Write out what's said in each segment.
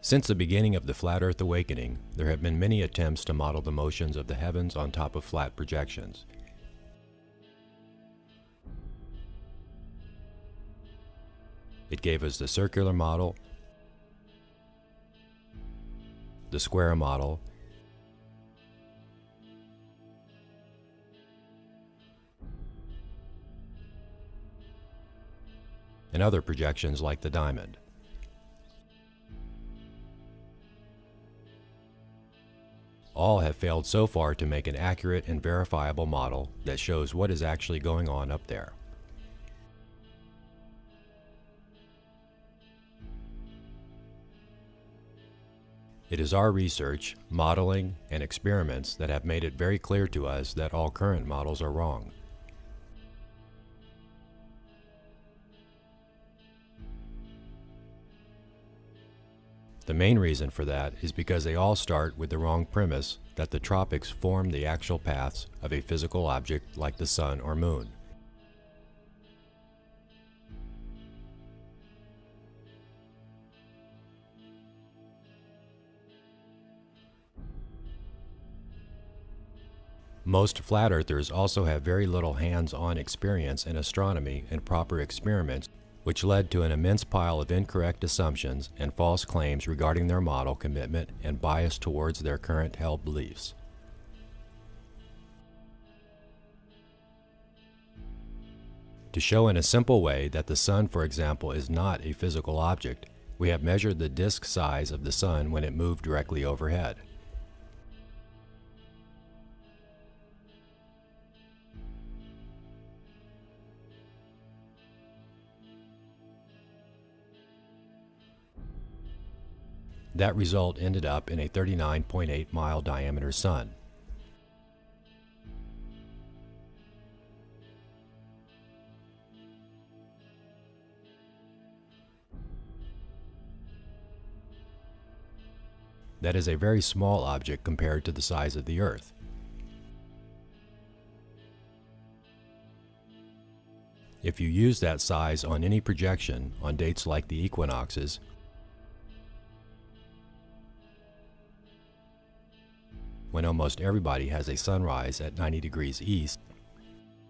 Since the beginning of the Flat Earth awakening, there have been many attempts to model the motions of the heavens on top of flat projections. It gave us the circular model, the square model, and other projections like the diamond. All have failed so far to make an accurate and verifiable model that shows what is actually going on up there. It is our research, modeling, and experiments that have made it very clear to us that all current models are wrong. The main reason for that is because they all start with the wrong premise that the tropics form the actual paths of a physical object like the sun or moon. Most flat earthers also have very little hands-on experience in astronomy and proper experiments, which led to an immense pile of incorrect assumptions and false claims regarding their model commitment and bias towards their current held beliefs. To show in a simple way that the sun, for example, is not a physical object, we have measured the disk size of the sun when it moved directly overhead. That result ended up in a 39.8 mile diameter sun. That is a very small object compared to the size of the Earth. If you use that size on any projection on dates like the equinoxes, when almost everybody has a sunrise at 90 degrees east,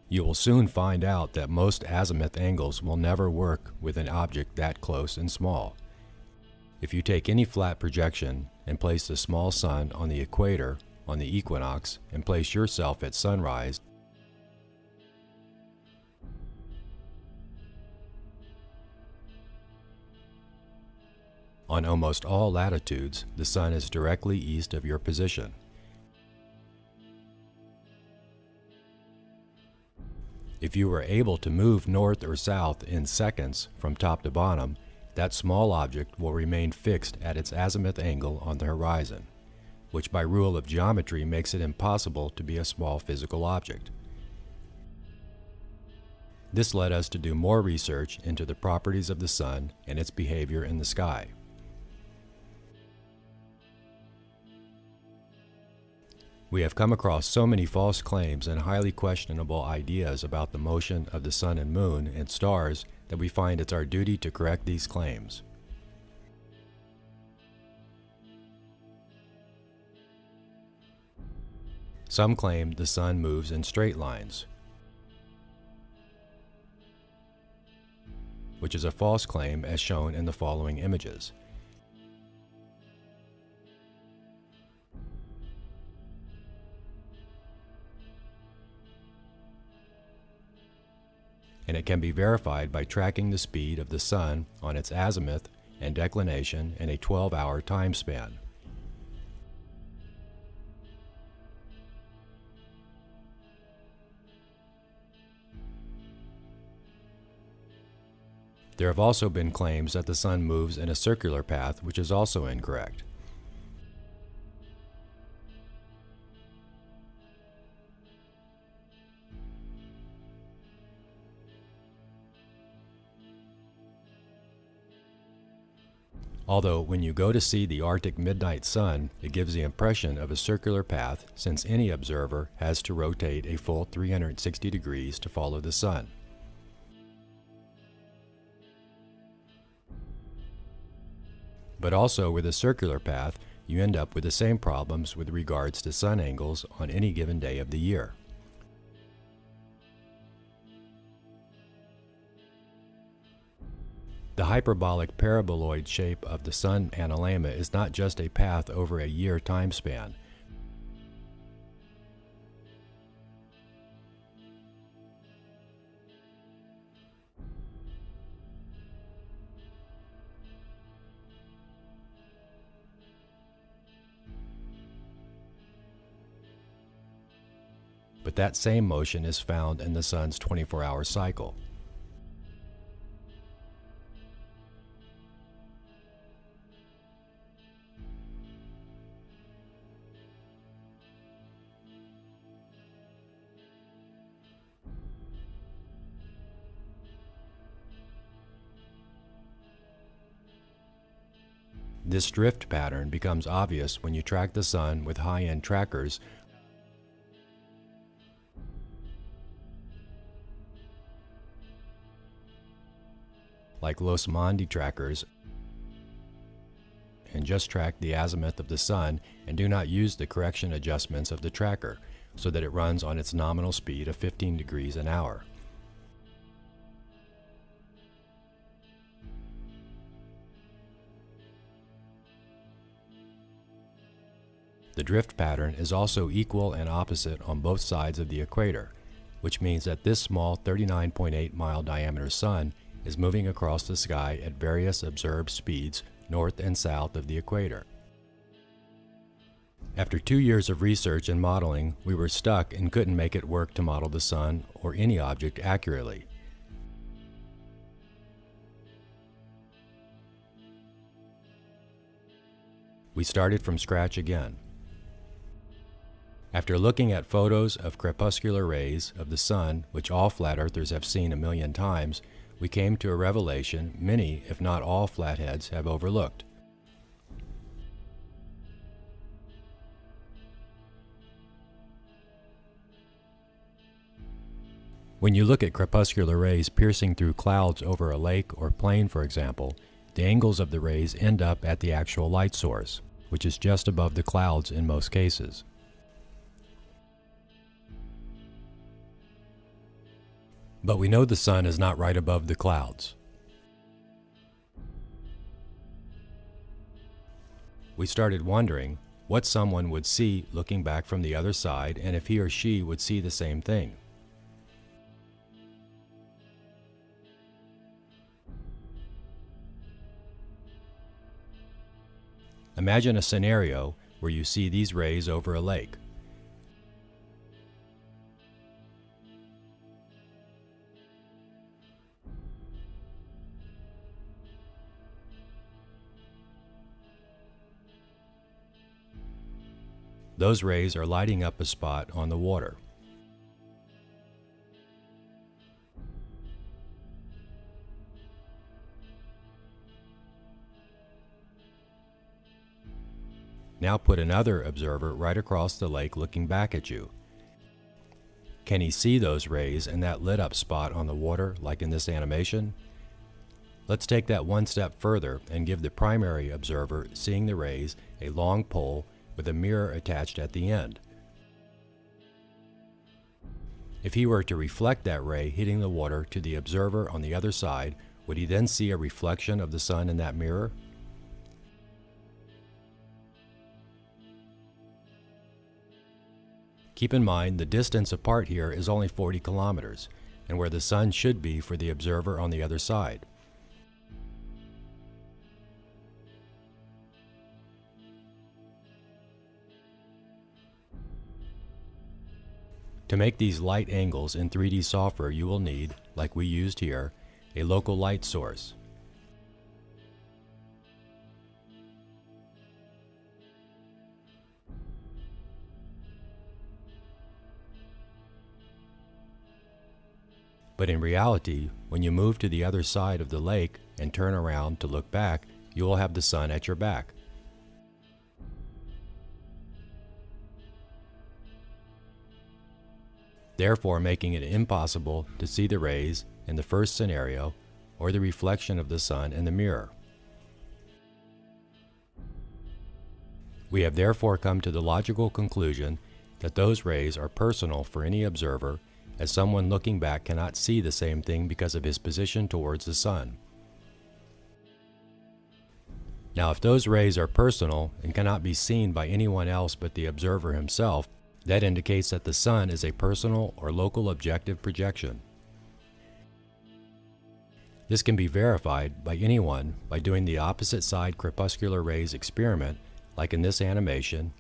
you will soon find out that most azimuth angles will never work with an object that close and small. If you take any flat projection and place the small sun on the equator on the equinox and place yourself at sunrise, on almost all latitudes, the sun is directly east of your position. If you were able to move north or south in seconds from top to bottom, that small object will remain fixed at its azimuth angle on the horizon, which by rule of geometry makes it impossible to be a small physical object. This led us to do more research into the properties of the sun and its behavior in the sky. We have come across so many false claims and highly questionable ideas about the motion of the sun and moon and stars that we find it's our duty to correct these claims. Some claim the sun moves in straight lines, which is a false claim as shown in the following images. And it can be verified by tracking the speed of the sun on its azimuth and declination in a 12-hour time span. There have also been claims that the sun moves in a circular path, which is also incorrect. Although when you go to see the Arctic midnight sun, it gives the impression of a circular path since any observer has to rotate a full 360 degrees to follow the sun. But also with a circular path, you end up with the same problems with regards to sun angles on any given day of the year. The hyperbolic paraboloid shape of the sun analemma is not just a path over a year time span. But that same motion is found in the sun's 24-hour cycle. This drift pattern becomes obvious when you track the sun with high-end trackers like Los Mondi trackers, and just track the azimuth of the sun and do not use the correction adjustments of the tracker so that it runs on its nominal speed of 15 degrees an hour. The drift pattern is also equal and opposite on both sides of the equator, which means that this small 39.8 mile diameter sun is moving across the sky at various observed speeds north and south of the equator. After 2 years of research and modeling, we were stuck and couldn't make it work to model the sun or any object accurately. We started from scratch again. After looking at photos of crepuscular rays of the sun, which all flat earthers have seen a million times, we came to a revelation many, if not all, flatheads have overlooked. When you look at crepuscular rays piercing through clouds over a lake or plain, for example, the angles of the rays end up at the actual light source, which is just above the clouds in most cases. But we know the sun is not right above the clouds. We started wondering what someone would see looking back from the other side and if he or she would see the same thing. Imagine a scenario where you see these rays over a lake. Those rays are lighting up a spot on the water. Now put another observer right across the lake looking back at you. Can he see those rays in that lit up spot on the water like in this animation? Let's take that one step further and give the primary observer seeing the rays a long pole with a mirror attached at the end. If he were to reflect that ray hitting the water to the observer on the other side, would he then see a reflection of the sun in that mirror? Keep in mind the distance apart here is only 40 kilometers, and where the sun should be for the observer on the other side. To make these light angles in 3D software, you will need, like we used here, a local light source. But in reality, when you move to the other side of the lake and turn around to look back, you will have the sun at your back. Therefore making it impossible to see the rays in the first scenario or the reflection of the sun in the mirror. We have therefore come to the logical conclusion that those rays are personal for any observer, as someone looking back cannot see the same thing because of his position towards the sun. Now, if those rays are personal and cannot be seen by anyone else but the observer himself, that indicates that the sun is a personal or local objective projection. This can be verified by anyone by doing the opposite side crepuscular rays experiment, like in this animation,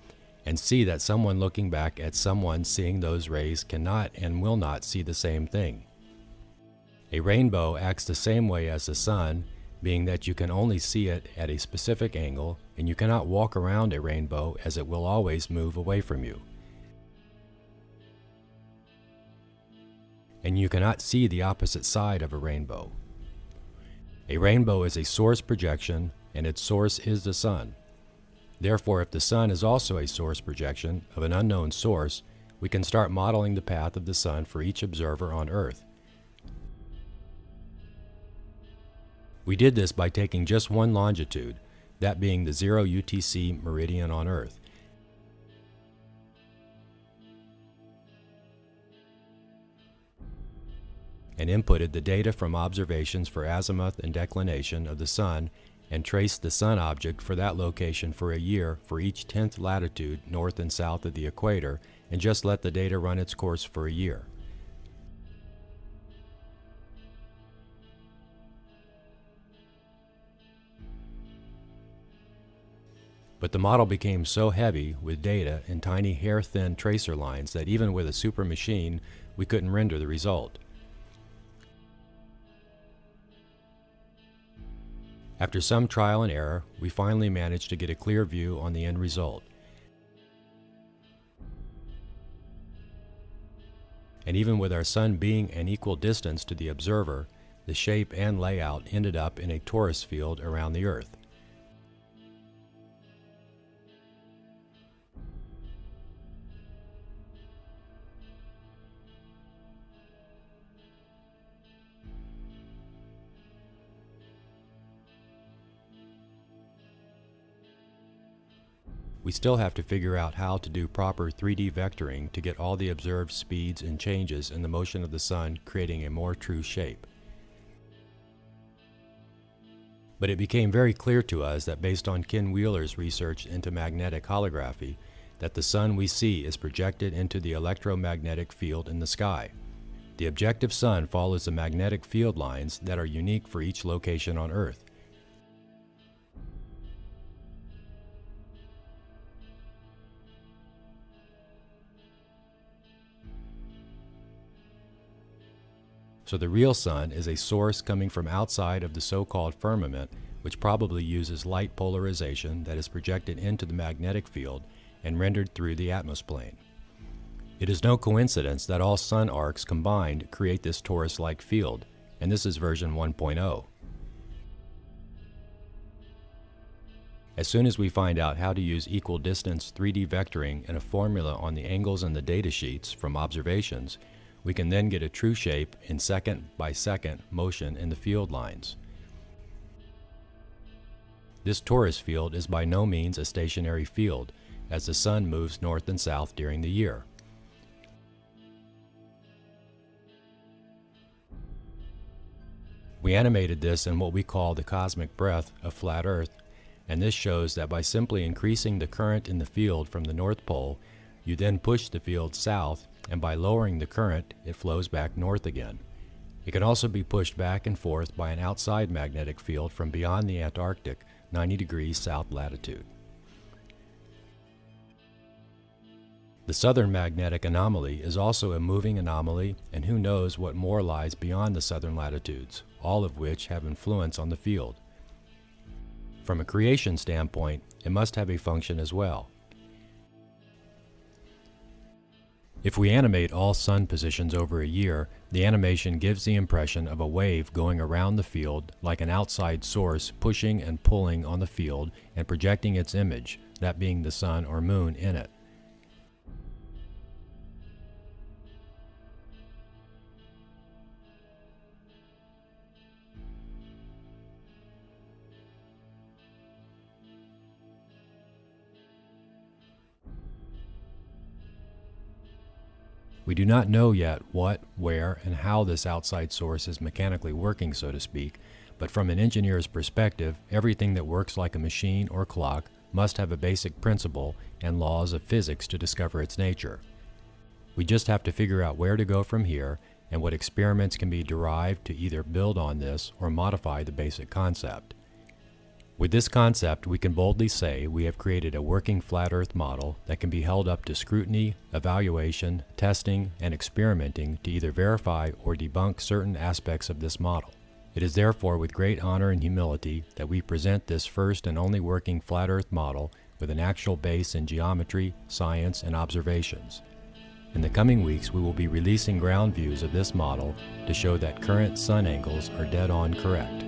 and see that someone looking back at someone seeing those rays cannot and will not see the same thing. A rainbow acts the same way as the sun, being that you can only see it at a specific angle, and you cannot walk around a rainbow as it will always move away from you. And you cannot see the opposite side of a rainbow. A rainbow is a source projection, and its source is the sun. Therefore, if the sun is also a source projection of an unknown source, we can start modeling the path of the sun for each observer on Earth. We did this by taking just one longitude, that being the 0 UTC meridian on Earth. And inputted the data from observations for azimuth and declination of the sun and traced the sun object for that location for a year for each 10th latitude north and south of the equator, and just let the data run its course for a year. But the model became so heavy with data and tiny hair-thin tracer lines that even with a super machine, we couldn't render the result. After some trial and error, we finally managed to get a clear view on the end result. And even with our sun being an equal distance to the observer, the shape and layout ended up in a torus field around the Earth. We still have to figure out how to do proper 3D vectoring to get all the observed speeds and changes in the motion of the sun, creating a more true shape. But it became very clear to us that based on Ken Wheeler's research into magnetic holography, that the sun we see is projected into the electromagnetic field in the sky. The objective sun follows the magnetic field lines that are unique for each location on Earth. So the real sun is a source coming from outside of the so-called firmament, which probably uses light polarization that is projected into the magnetic field and rendered through the atmosphere. It is no coincidence that all sun arcs combined create this torus-like field, and this is version 1.0. As soon as we find out how to use equal distance 3D vectoring and a formula on the angles in the data sheets from observations, we can then get a true shape in second-by-second motion in the field lines. This torus field is by no means a stationary field, as the sun moves north and south during the year. We animated this in what we call the cosmic breath of flat Earth, and this shows that by simply increasing the current in the field from the North Pole, you then push the field south, and by lowering the current, it flows back north again. It can also be pushed back and forth by an outside magnetic field from beyond the Antarctic, 90 degrees south latitude. The southern magnetic anomaly is also a moving anomaly, and who knows what more lies beyond the southern latitudes, all of which have influence on the field. From a creation standpoint, it must have a function as well. If we animate all sun positions over a year, the animation gives the impression of a wave going around the field like an outside source pushing and pulling on the field and projecting its image, that being the sun or moon, in it. We do not know yet what, where, and how this outside source is mechanically working, so to speak, but from an engineer's perspective, everything that works like a machine or clock must have a basic principle and laws of physics to discover its nature. We just have to figure out where to go from here and what experiments can be derived to either build on this or modify the basic concept. With this concept, we can boldly say we have created a working flat Earth model that can be held up to scrutiny, evaluation, testing, and experimenting to either verify or debunk certain aspects of this model. It is therefore with great honor and humility that we present this first and only working flat Earth model with an actual base in geometry, science, and observations. In the coming weeks, we will be releasing ground views of this model to show that current sun angles are dead on correct.